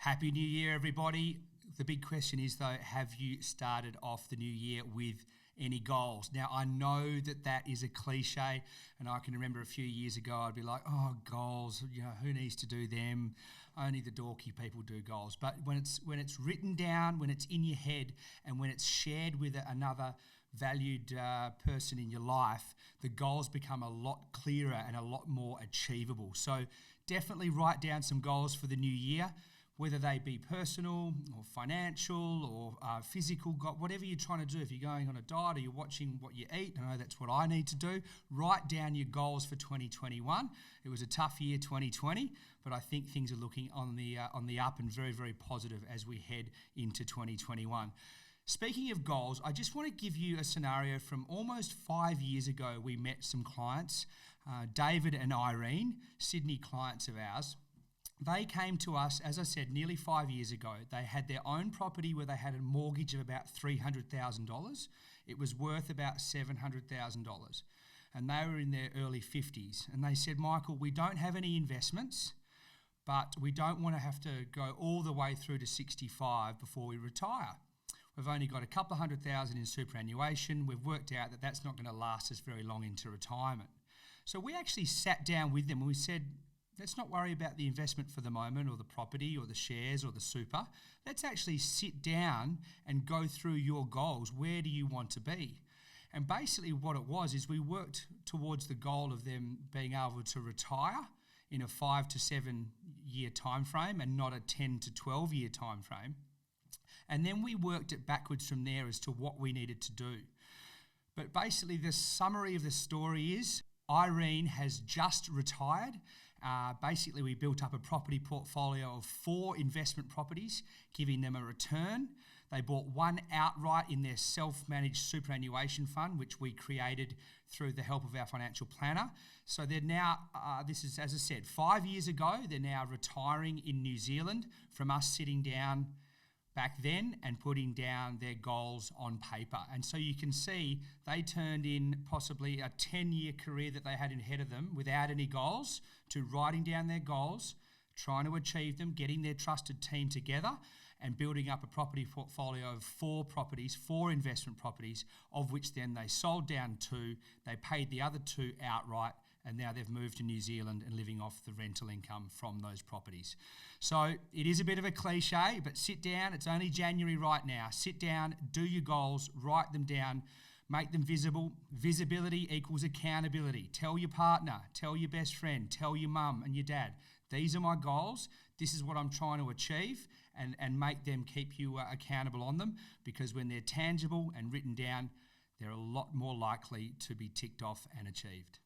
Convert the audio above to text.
Happy New Year, everybody. The big question is, though, have you started off the new year with any goals? Now, I know that is a cliche, and I can remember a few years ago I'd be like, oh, goals, who needs to do them? Only the dorky people do goals. But when it's written down, when it's in your head, and when it's shared with another valued person in your life, the goals become a lot clearer and a lot more achievable. So definitely write down some goals for the new year, whether they be personal or financial or physical, whatever you're trying to do. If you're going on a diet or you're watching what you eat, I know that's what I need to do. Write down your goals for 2021. It was a tough year, 2020, but I think things are looking on the up and very, very positive as we head into 2021. Speaking of goals, I just want to give you a scenario from almost 5 years ago. We met some clients, David and Irene, Sydney clients of ours. They came to us, as I said, nearly 5 years ago. They had their own property where they had a mortgage of about $300,000. It was worth about $700,000. And they were in their early 50s. And they said, Michael, we don't have any investments, but we don't want to have to go all the way through to 65 before we retire. We've only got a couple of $100,000 in superannuation. We've worked out that that's not going to last us very long into retirement. So we actually sat down with them and we said, let's not worry about the investment for the moment or the property or the shares or the super. Let's actually sit down and go through your goals. Where do you want to be? And basically what it was is we worked towards the goal of them being able to retire in a 5 to 7 year time frame and not a 10 to 12 year time frame. And then we worked it backwards from there as to what we needed to do. But basically the summary of the story is Irene has just retired. Basically, we built up a property portfolio of 4 investment properties, giving them a return. They bought one outright in their self-managed superannuation fund, which we created through the help of our financial planner. So they're now, this is, as I said, 5 years ago, they're now retiring in New Zealand from us sitting down back then and putting down their goals on paper. And so you can see they turned in possibly a 10-year career that they had ahead of them without any goals to writing down their goals, trying to achieve them, getting their trusted team together and building up a property portfolio of 4 properties, 4 investment properties, of which then they sold down 2, they paid the other 2 outright, and now they've moved to New Zealand and living off the rental income from those properties. So it is a bit of a cliche, but sit down. It's only January right now. Sit down, do your goals, write them down, make them visible. Visibility equals accountability. Tell your partner, tell your best friend, tell your mum and your dad, these are my goals. This is what I'm trying to achieve, and make them keep you accountable on them, because when they're tangible and written down, they're a lot more likely to be ticked off and achieved.